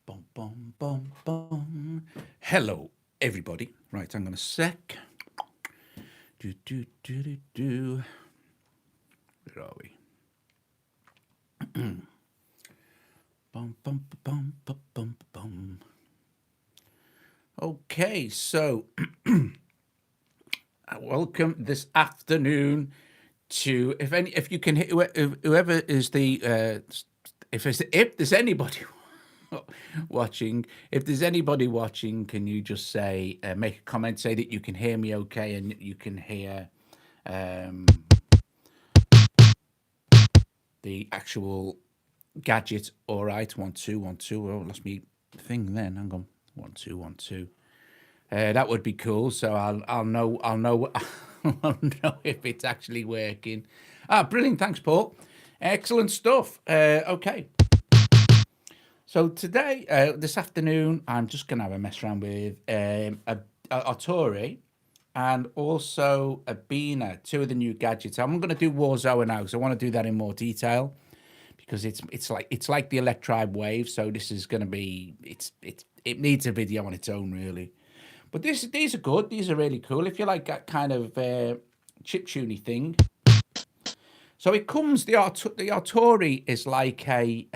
Bum, bum, bum, bum. Hello, everybody. Right, hang on a sec. Do. Where are we? Bum, bum, bum, bum, bum, bum. Okay, so welcome this afternoon to if you can whoever is the if there's anybody watching, if there's anybody watching, can you just say make a comment, say that you can hear me okay and you can hear the actual gadget all right. 1 2 1 2. Oh, lost me thing then. Hang on. 1 2 1 2. That would be cool. So I'll know I'll know if it's actually working. Brilliant. Thanks, Paul. Excellent stuff. Okay. So today, this afternoon, I'm just going to have a mess around with Artoari and also Ebina, two of the new gadgets. I'm going to do Warzone now because I want to do that in more detail because it's like the Electribe Wave. So this is going to be it needs a video on its own really. But these are good. These are really cool. If you like that kind of chiptune thing. So it comes, the Artoari is like a,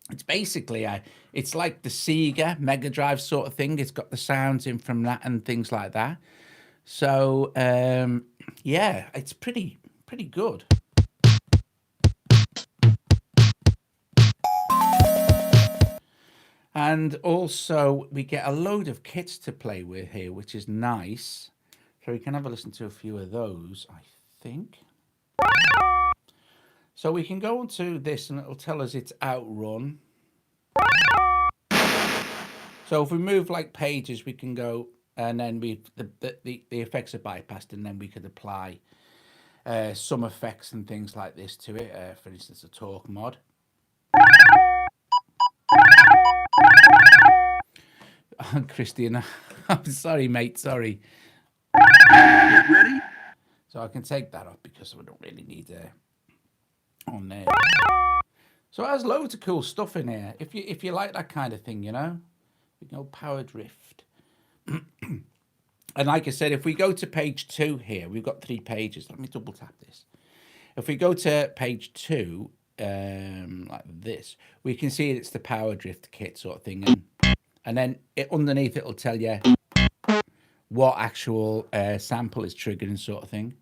it's basically it's like the Sega Mega Drive sort of thing. It's got the sounds in from that and things like that. So yeah, it's pretty good. And also we get a load of kits to play with here, which is nice. So we can have a listen to a few of those, I think. So we can go into this and it'll tell us it's outrun. So if we move like pages, we can go and then the effects are bypassed and then we could apply some effects and things like this to it. For instance, a talk mod. Christian, I'm sorry, mate. Sorry. Get ready. So I can take that off because we don't really need on there. So it has loads of cool stuff in here. If you like that kind of thing, you know, we can go power drift. And like I said, if we go to page 2 here, we've got 3 pages. Let me double tap this. If we go to page 2, like this, we can see it's the power drift kit sort of thing. And then underneath it will tell you what actual sample is triggering sort of thing.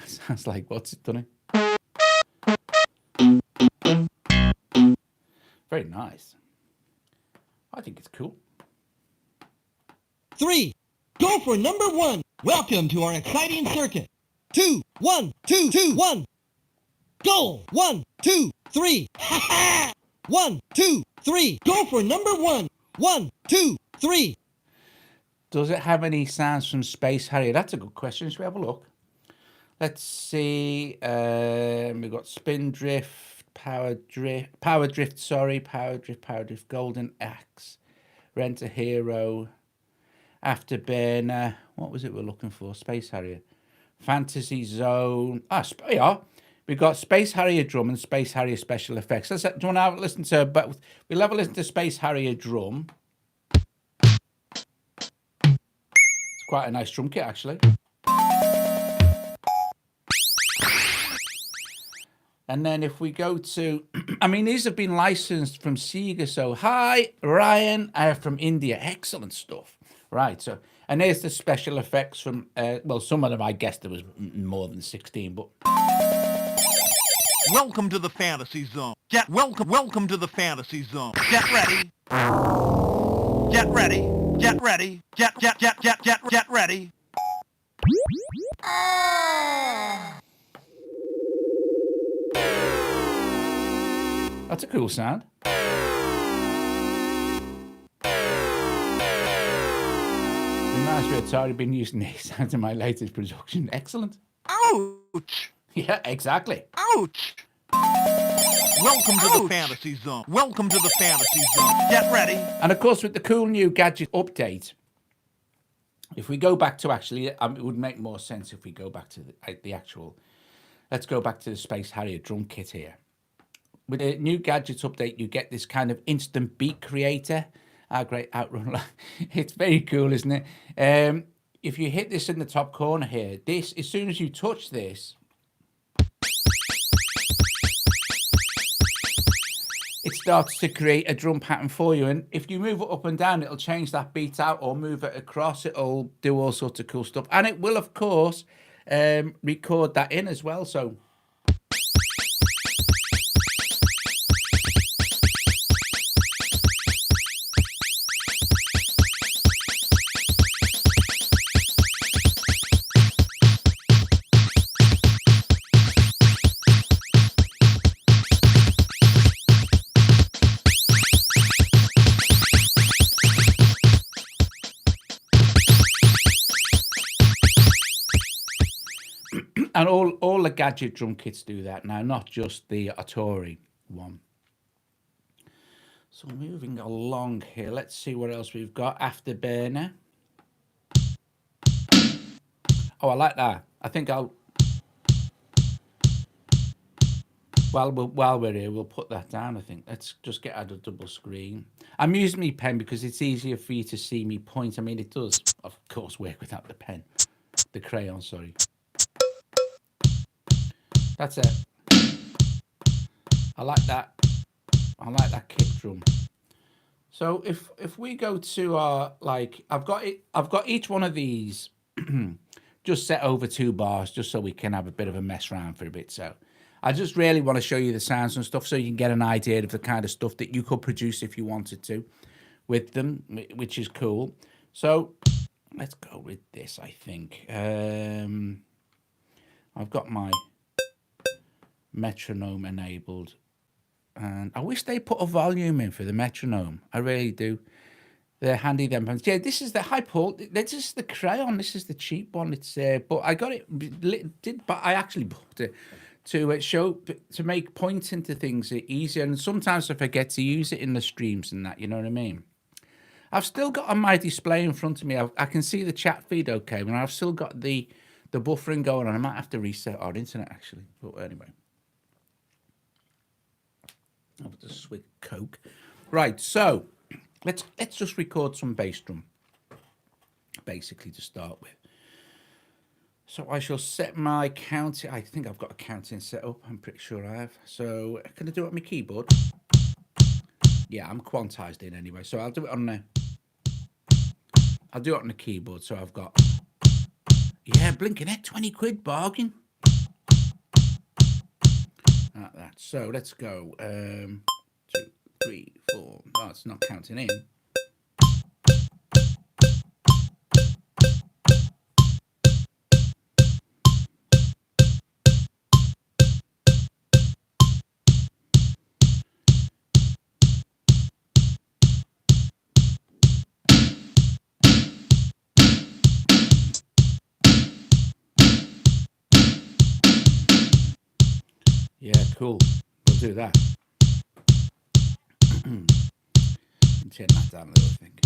Sounds like what's it done? Very nice. I think it's cool. 3. Go for number 1. Welcome to our exciting circuit. 2, 1, 2, 2, 1. Go. 1, 2, 3. Ha ha. 1, 2, 3. Go for number 1. 1, 2, 3. Does it have any sounds from Space Harrier? That's a good question. Should we have a look? Let's see. We've got spin drift, power drift, golden axe, rent a hero, afterburner. What was it we're looking for? Space Harrier, fantasy zone. Yeah. We've got Space Harrier drum and Space Harrier special effects. Do you want to have a listen to? But we'll have a listen to Space Harrier drum. It's quite a nice drum kit, actually. And then if we go to, I mean, these have been licensed from Sega. So, hi, Ryan from India. Excellent stuff. Right. So, and there's the special effects from, well, some of them, I guess there was more than 16, but. Welcome to the fantasy zone. Welcome to the fantasy zone. Get ready. Get ready. Get ready. Get ready. That's a cool sound. Reminds me of Otorii been using these sounds in my latest production. Excellent. Ouch. Yeah, exactly. Ouch. Welcome to the fantasy zone. Welcome to the fantasy zone. Get ready. And of course, with the cool new gadget update, if we go back to actually, it would make more sense if we go back to the actual. Let's go back to the Space Harrier drum kit here. With the new gadgets update, you get this kind of instant beat creator. Our great outrun. It's very cool, isn't it? If you hit this in the top corner here, this, as soon as you touch this, it starts to create a drum pattern for you. And if you move it up and down, it'll change that beat out, or move it across. It'll do all sorts of cool stuff. And it will, of course, record that in as well. So and all the gadget drum kits do that now, not just the Otorii one. So moving along here, let's see what else we've got. Afterburner. Oh, I like that. I think I'll, while we're here, we'll put that down, I think. Let's just get out a double screen. I'm using my pen because it's easier for you to see me point. I mean, it does, of course, work without the pen. The crayon, sorry. That's it. I like that. I like that kick drum. So if we go to our, like, I've got each one of these just set over 2 bars, just so we can have a bit of a mess around for a bit. So I just really want to show you the sounds and stuff, so you can get an idea of the kind of stuff that you could produce if you wanted to with them, which is cool. So let's go with this, I think. I've got my metronome enabled, and I wish they put a volume in for the metronome. I really do. They're handy, them pens. Yeah, this is the Hi Paul. This is the crayon. This is the cheap one. It's but I got it. But I actually bought it to show, to make pointing to things easier. And sometimes I forget to use it in the streams and that. You know what I mean? I've still got on my display in front of me. I can see the chat feed okay, but I've still got the buffering going on. I might have to reset our internet actually. But anyway. I'll have to swig Coke. Right, so let's just record some bass drum, basically, to start with. So I shall set my counting. I think I've got a counting set up. I'm pretty sure I have. So can I do it on my keyboard? Yeah, I'm quantized in anyway. So I'll do it on the. I'll do it on the keyboard. So I've got. Yeah, blinking at 20 quid bargain. Like that. So let's go. 2, 3, 4. Oh, it's not counting in. Yeah, cool. We'll do that. Turn that down a little, I think.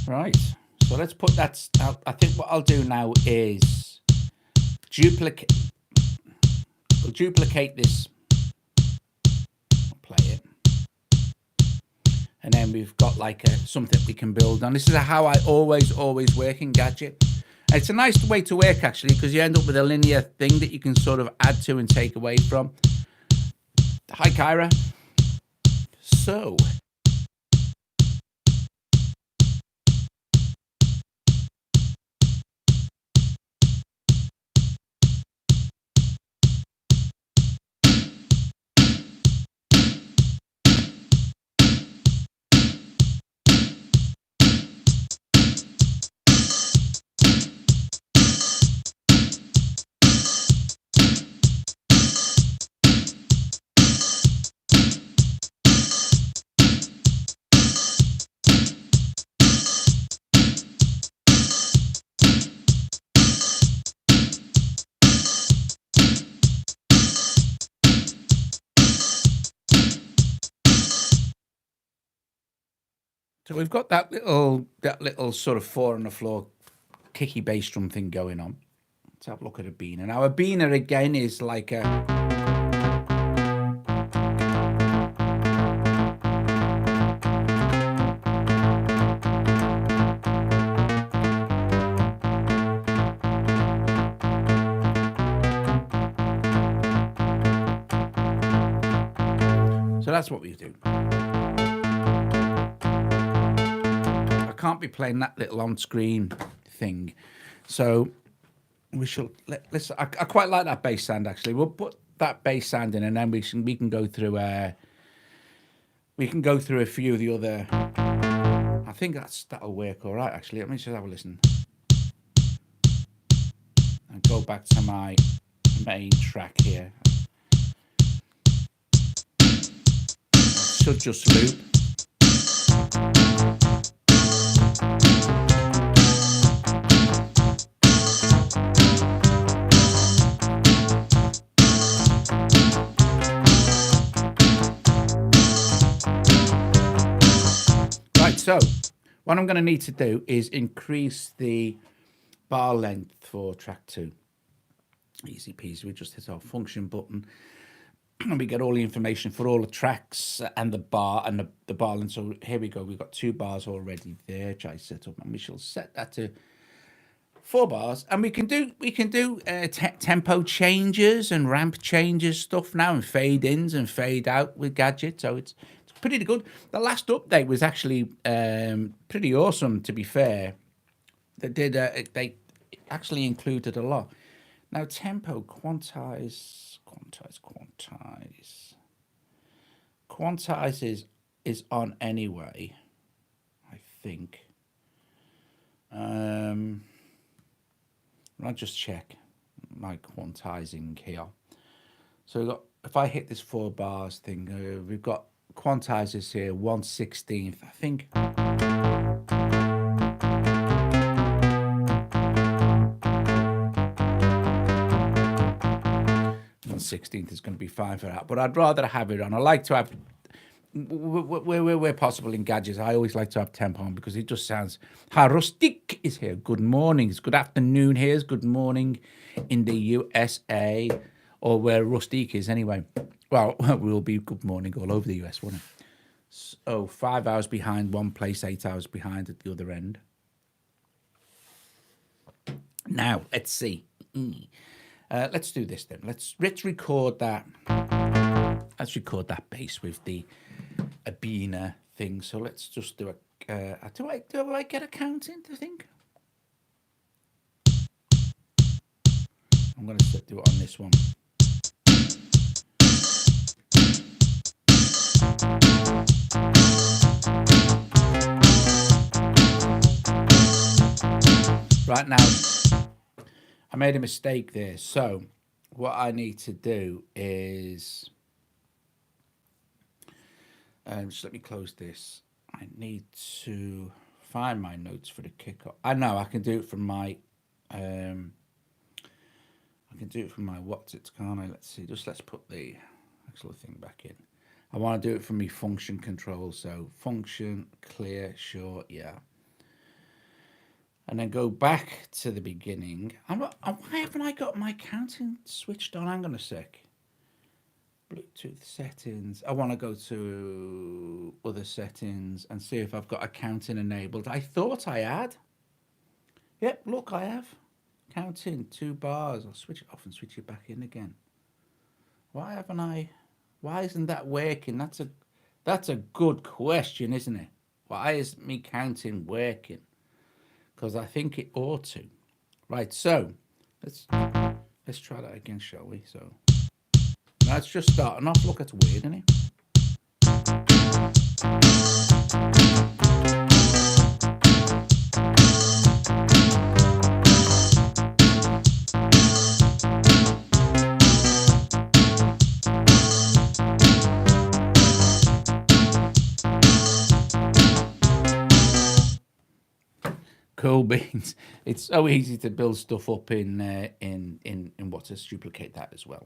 Right. So let's put that out. I think what I'll do now is duplicate. We'll duplicate this. I'll play it. And then we've got like something we can build on. This is how I always work in Gadget. It's a nice way to work, actually, because you end up with a linear thing that you can sort of add to and take away from. Hi, Kyra. So. So we've got that little sort of 4 on the floor kicky bass drum thing going on. Let's have a look at Ebina. Now Ebina again is like a so that's what we do. I can't be playing that little on-screen thing, so we shall let's. I quite like that bass sound actually. We'll put that bass sound in, and then we can go through a few of the other. I think that'll work all right actually. Let me just have a listen and go back to my main track here. Should just loop. Right, so what I'm going to need to do is increase the bar length for track 2. Easy peasy. We just hit our function button. And we get all the information for all the tracks and the bar and the bar length. So here we go. We've got 2 bars already there, which I set up, and we shall set that to 4 bars. And we can do tempo changes and ramp changes stuff now, and fade ins and fade out with Gadget. So it's pretty good. The last update was actually pretty awesome. To be fair, they actually included a lot. Now tempo quantize is on anyway, I think. I'll just check my quantizing here. So we've got, if I hit this 4 bars thing, we've got quantizers here 1/16, I think. 16th is going to be fine for that, but I'd rather have it on. I like to have, where possible in Gadgets, I always like to have tempo on because it just sounds. Hi, Rustic is here. Good morning. It's good afternoon here. It's good morning in the USA, or where Rustic is anyway. Well, we'll be good morning all over the US, won't it? So 5 hours behind one place, 8 hours behind at the other end. Now, let's see. Let's do this then. Let's record that. Let's record that bass with the Ebina thing. So let's just do a. Do I get a count in? Do you think? I'm going to do it on this one. Right now, I made a mistake there. So what I need to do is, just let me close this. I need to find my notes for the kickoff. I know I can do it from my, what's it, can't I? Let's see. Let's put the actual thing back in. I want to do it from my function control. So function clear short, yeah. And then go back to the beginning. Why haven't I got my counting switched on? Hang on a sec. Bluetooth settings. I want to go to other settings and see if I've got a counting enabled. I thought I had. Yep, look, I have. Counting 2 bars. I'll switch it off and switch it back in again. Why haven't I? Why isn't that working? That's a good question, isn't it? Why is me counting working? Because I think it ought to. Right, so let's try that again, shall we? So now it's just starting off. Look, it's weird, isn't it? Cool beans. It's so easy to build stuff up in what's this, duplicate that as well.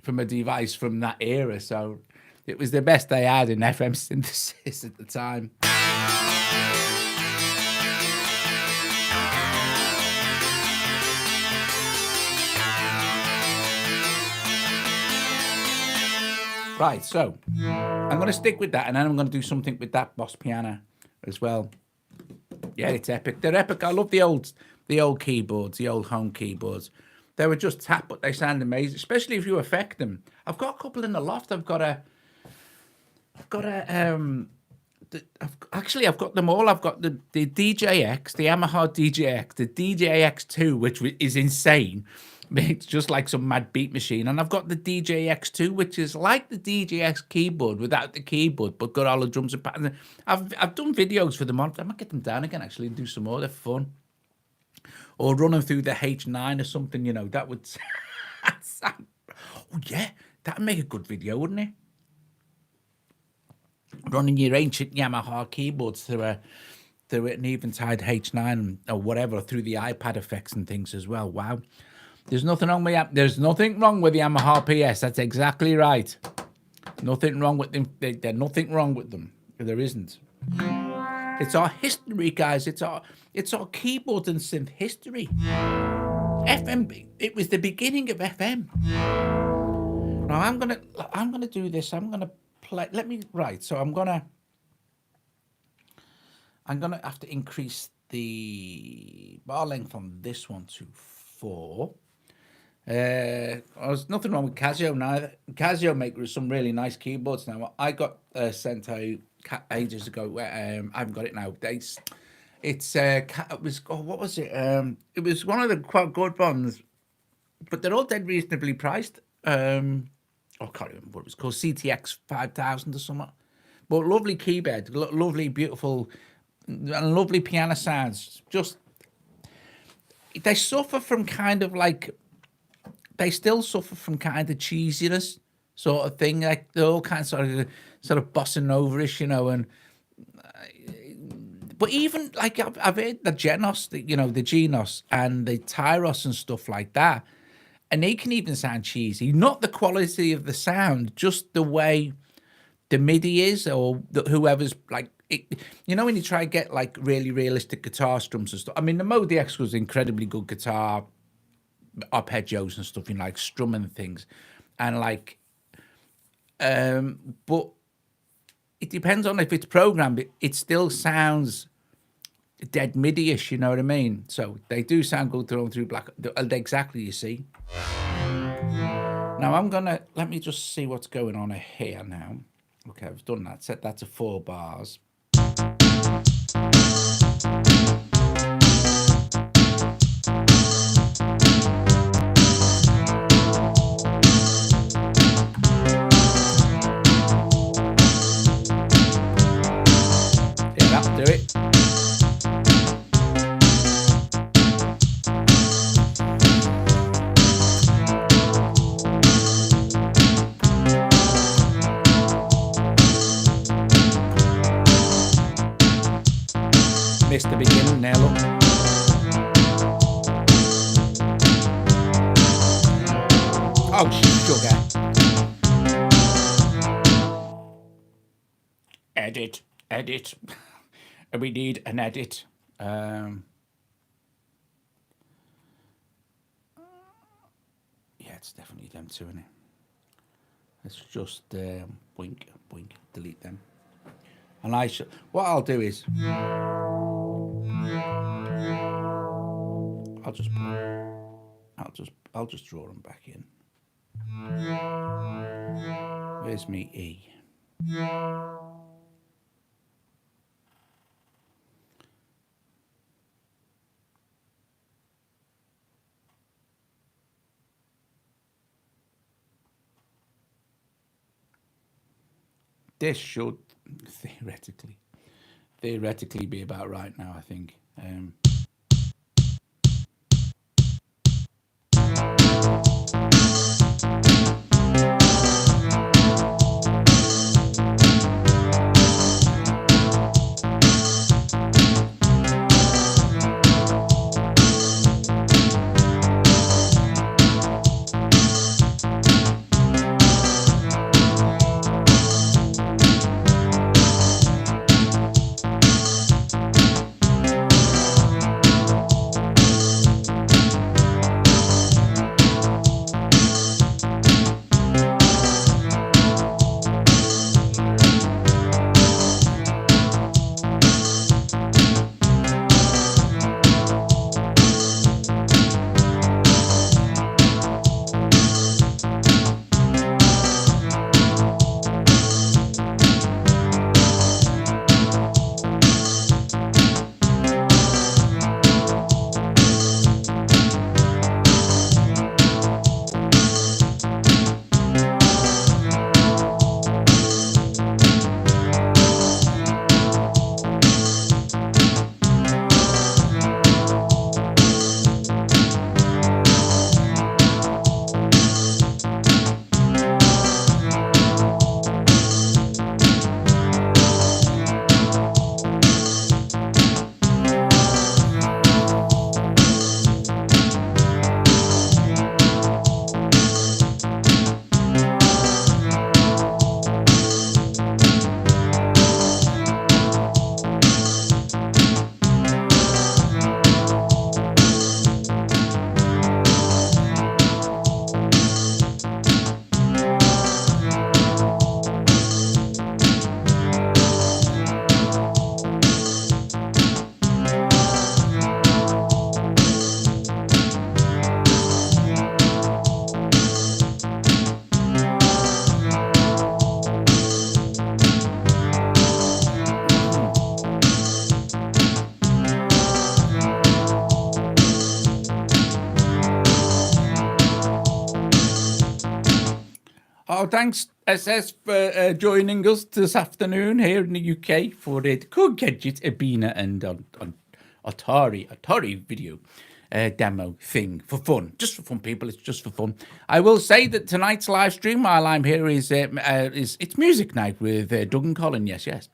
from a device from that era. So it was the best they had in FM synthesis at the time. Right, so I'm going to stick with that, and then I'm going to do something with that Boss piano as well. Yeah, it's epic. They're epic. I love the old keyboards, the old home keyboards. They were just tap, but they sound amazing, especially if you affect them. I've got a couple in the loft. I've got them all. I've got the DJX, the Yamaha DJX, the DJX2, which is insane. It's just like some mad beat machine. And I've got the DJX2, which is like the DJX keyboard without the keyboard, but got all the drums and patterns. I've done videos for them on. I might get them down again, actually, and do some more. They're fun. Or run them through the H9 or something, you know. That would sound... Oh, yeah. That would make a good video, wouldn't it? Running your ancient Yamaha keyboards through an Eventide H9 or whatever, through the iPad effects and things as well. Wow. There's nothing wrong with the Yamaha PS. That's exactly right. Nothing wrong with them. There's nothing wrong with them. There isn't. It's our history, guys. It's our keyboard and synth history. FM. It was the beginning of FM. Now I'm gonna do this. I'm gonna play. So I'm gonna have to increase the bar length on this one to 4. There's nothing wrong with Casio neither. Casio make some really nice keyboards now. I got sent out ages ago. I haven't got it now. It was what was it? It was one of the quite good ones, but they're all dead reasonably priced. I can't remember what it was called. CTX 5000 or something. But lovely keyboard, lovely, beautiful, and lovely piano sounds. Just they suffer from kind of like. They still suffer from kind of cheesiness sort of thing. Like they're all kind of sort of bossa nova-ish, you know. And but even like I've heard the Genos, the Genos and the Tyros and stuff like that, and they can even sound cheesy. Not the quality of the sound, just the way the MIDI is, or whoever's like. When you try to get like really realistic guitar strums and stuff. I mean, the Mode X was incredibly good guitar. Arpeggios and stuff, like strumming things, and like, but it depends on if it's programmed. It still sounds dead MIDI-ish, you know what I mean? So they do sound good thrown through black. Exactly, you see. Now let me just see what's going on here now. Okay, I've done that. Set that to 4 bars. Do it. Missed the beginning now, look. Oh, sugar. Edit. We need an edit. Yeah, it's definitely them two, isn't it? Let's just wink, delete them. And what I'll do is I'll just draw them back in. Where's me E? This should theoretically be about right now, I think. thanks SS for joining us this afternoon here in the UK for the KORG Gadget, Ebina, and on Artoari video demo thing for fun, just for fun, people. It's just for fun. I will say that tonight's live stream while I'm here is it's music night with Doug and Colin. Yes.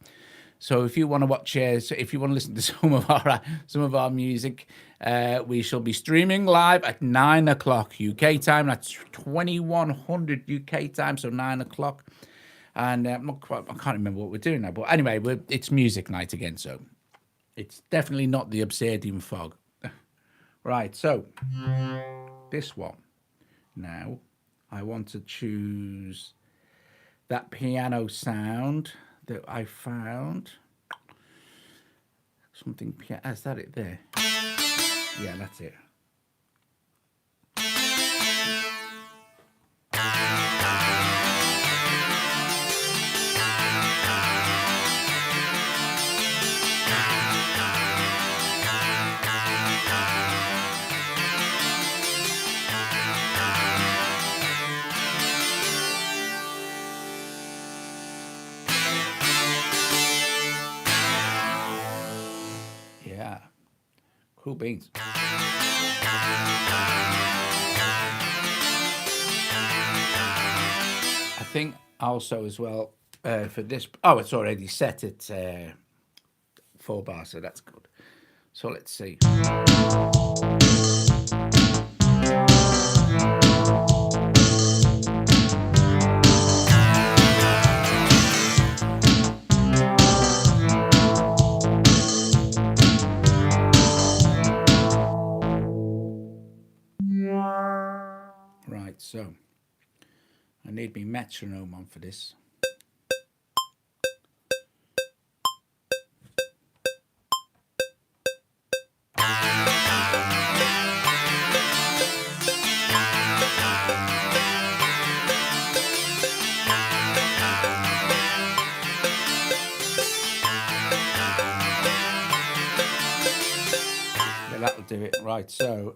So if you want to watch, if you want to listen to some of our music, we shall be streaming live at 9 o'clock UK time. That's 2100 UK time, so 9 o'clock. And I can't remember what we're doing now, but anyway, it's music night again, so it's definitely not the Obsidian Fog. Right, so this one. Now, I want to choose that piano sound that I found. Something piano. Is that it there? Yeah, that's it. Yeah, cool beans. I think also as well for this. Oh, it's already set at 4 bars, so that's good. So let's see. Right, so I need my metronome on for this. Yeah, that'll do it. Right, so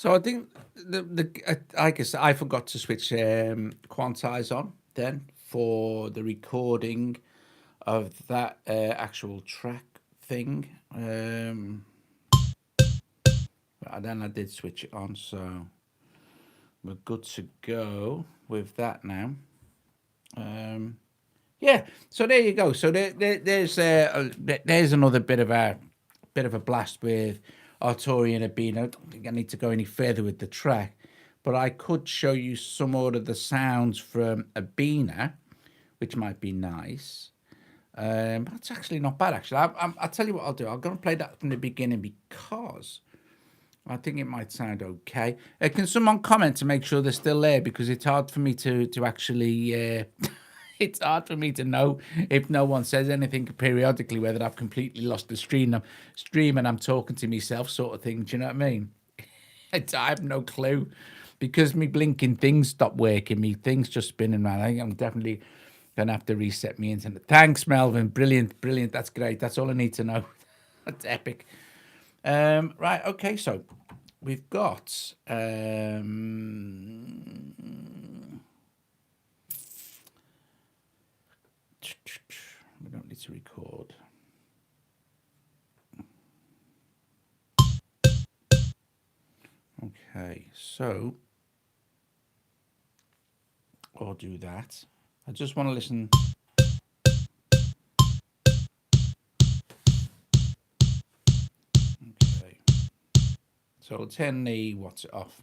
So I think I guess I forgot to switch quantize on then for the recording of that actual track thing. But then I did switch it on, so we're good to go with that now. Yeah, so there you go. So there's another bit of a blast with Artoari and Ebina. I don't think I need to go any further with the track, but I could show you some more of the sounds from Ebina, which might be nice. That's actually not bad. Actually, I'll tell you what I'll do. I'm going to play that from the beginning because I think it might sound okay. Can someone comment to make sure they're still there, because it's hard for me to actually. It's hard for me to know if no one says anything periodically whether I've completely lost the stream and I'm talking to myself, sort of thing. Do you know what I mean? I have no clue because me blinking things stopped working. Me things just spinning around. I think I'm definitely gonna have to reset my internet. Thanks, Melvin. Brilliant. That's great. That's all I need to know. That's epic. Right. Okay. So we've got. We don't need to record. Okay, so I'll do that. I just want to listen. Okay, so I'll turn the what's it off.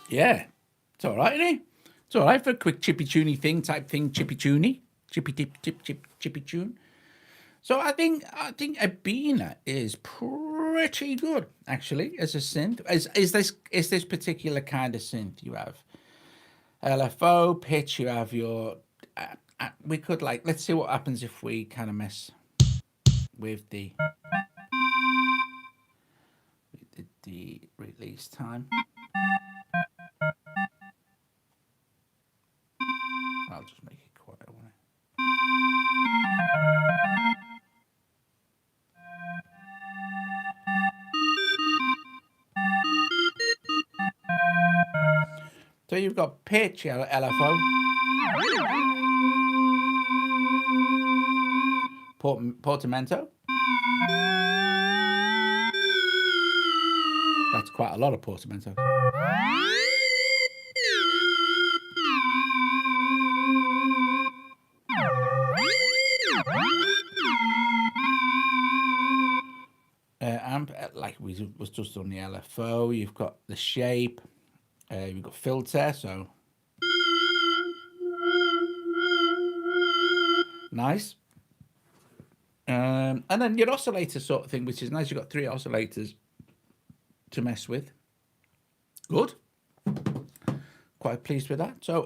Yeah, it's all right, isn't it? It's all right for a quick chippy-tuny type thing, chippy-tuny, chippy tune. So I think Ebina is pretty good actually as a synth. Is this particular kind of synth? You have LFO pitch. You have your. We could let's see what happens if we kind of mess with the release time. I'll just make it quiet, won't I? So you've got pitch, LFO, portamento. That's quite a lot of portamento. Amp, like we was just on the LFO, you've got the shape, you've got filter, so nice. And then your oscillator sort of thing, which is nice. You've got 3 oscillators to mess with. Good. Quite pleased with that. So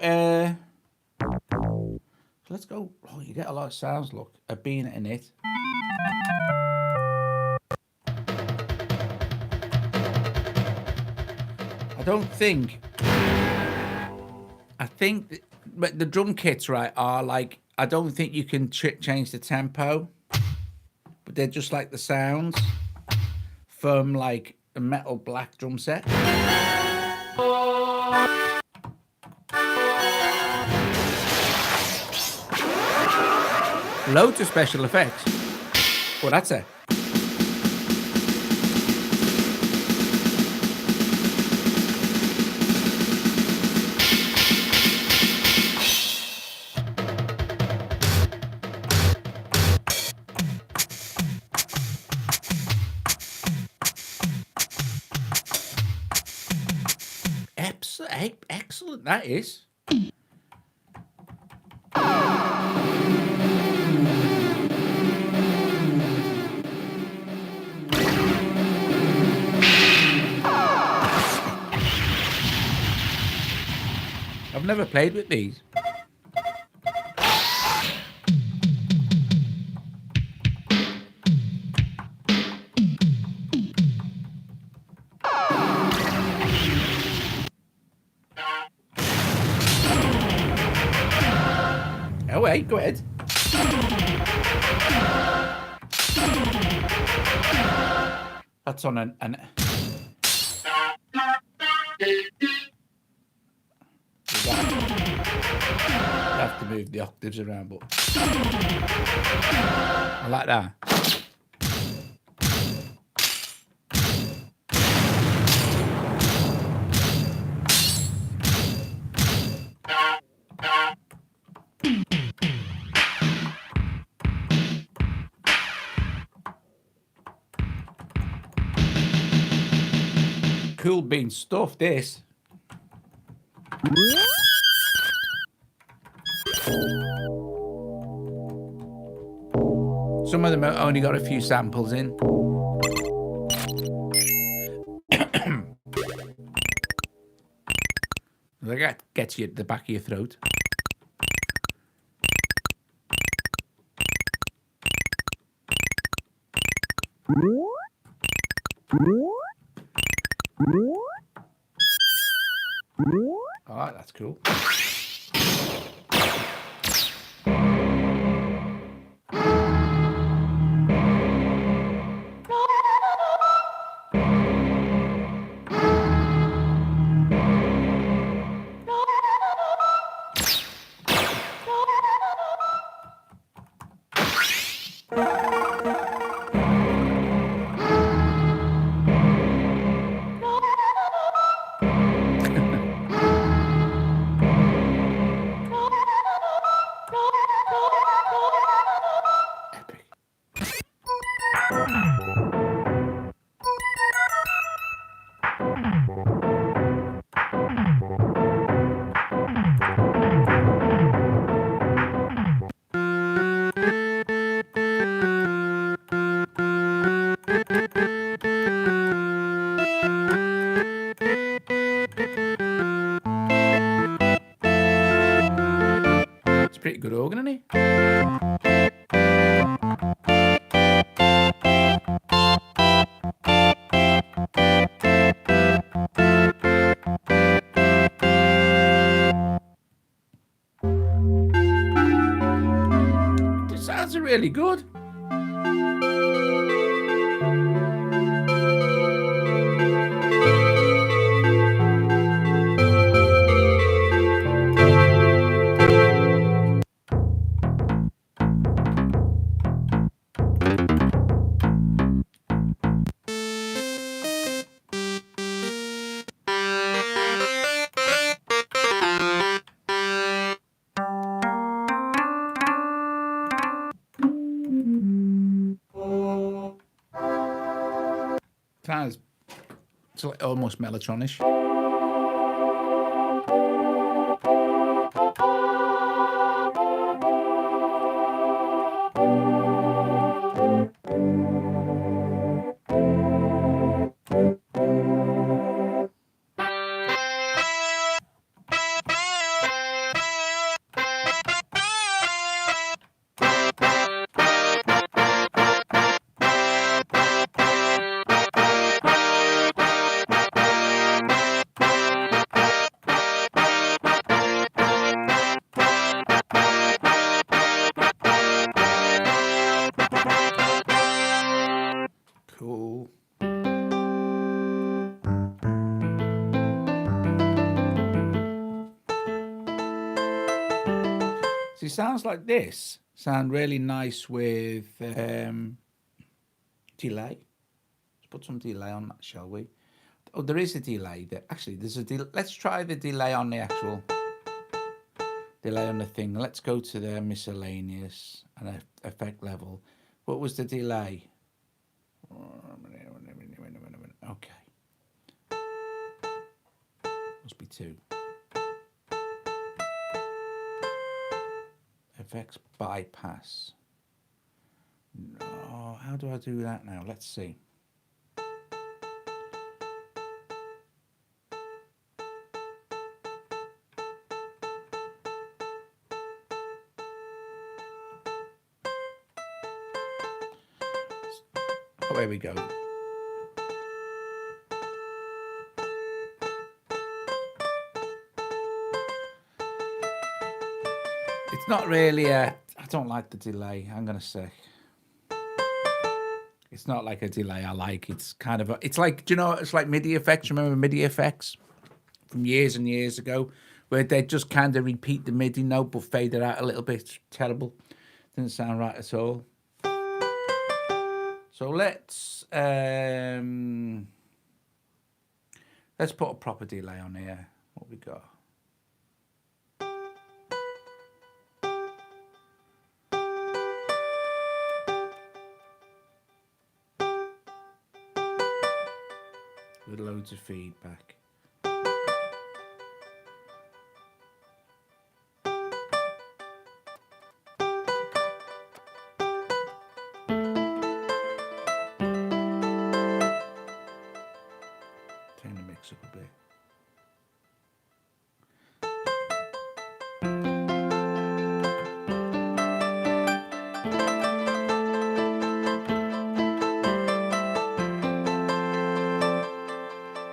let's go. Oh, you get a lot of sounds. Look, Ebina in it. I think but the drum kits, right, are like, I don't think you can change the tempo, but they're just like the sounds from like a metal black drum set. Loads of special effects. Well, that's it. Excellent, that is. I've never played with these. Oh, wait, go ahead. That's on an you have to move the octaves around, but I like that. Cool bean stuff, this. Some of them have only got a few samples in. That gets you at the back of your throat. All right, that's cool. It's a pretty good organ, isn't it? It sounds really good. Sounds it's like almost Mellotron-ish. Cool. See, sounds like this sound really nice with delay. Let's put some delay on that, shall we? Oh, there is a delay there. Actually, there's a delay. Let's try the delay on the actual delay on the thing. Let's go to the miscellaneous and effect level. What was the delay? Okay. Must be 2. Effects bypass. No, how do I do that now? Let's see. Oh, there we go. It's not really a... I don't like the delay, I'm going to say. It's not like a delay I like. It's kind of... it's like, do you know, it's like MIDI effects. Remember MIDI effects from years and years ago? Where they just kind of repeat the MIDI note but fade it out a little bit. It's terrible. Didn't sound right at all. So let's put a proper delay on here. What we got? With loads of feedback. Turn the mix up a bit.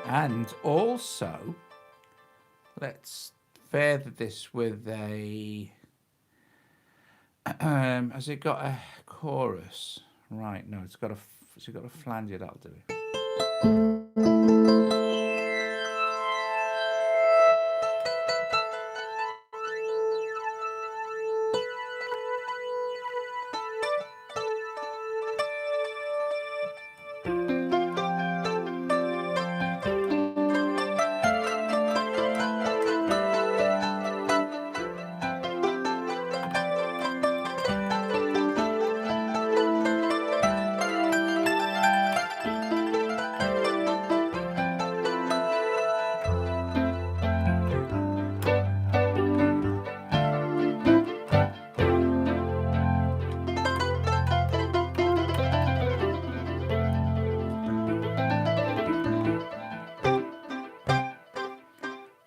And also, let's further this with a... has it got a chorus? Right, no, it's got a... has it got a flanger? That'll do it.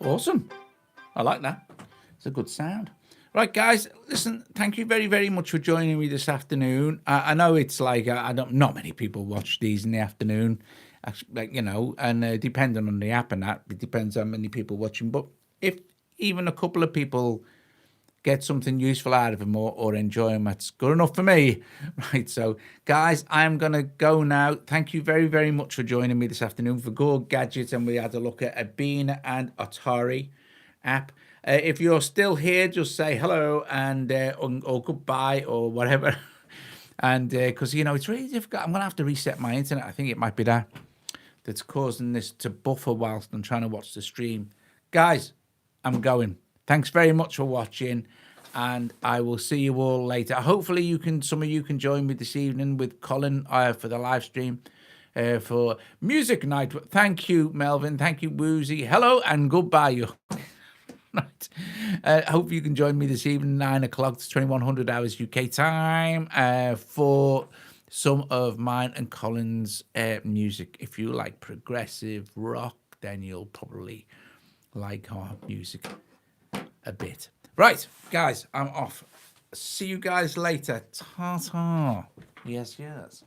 Awesome. I like that. It's a good sound. Right, guys, listen, thank you very, very much for joining me this afternoon. I know it's like, not many people watch these in the afternoon, like, you know, and depending on the app and that, it depends how many people watching. But if even a couple of people get something useful out of them or enjoy them, that's good enough for me. Right, so, guys, I'm going to go now. Thank you very, very much for joining me this afternoon for KORG Gadget, and we had a look at Ebina and Artoari app. If you're still here, just say hello and or goodbye or whatever. And because, you know, it's really difficult. I'm going to have to reset my internet. I think it might be that's causing this to buffer whilst I'm trying to watch the stream. Guys, I'm going. Thanks very much for watching, and I will see you all later. Hopefully, some of you can join me this evening with Colin for the live stream for music night. Thank you, Melvin. Thank you, Woozy. Hello and goodbye, you. Right. Hope you can join me this evening, 9 o'clock. It's 2100 hours UK time for some of mine and Colin's music. If you like progressive rock, then you'll probably like our music a bit. Right, guys, I'm off. See you guys later. Ta-ta. Yes, yes.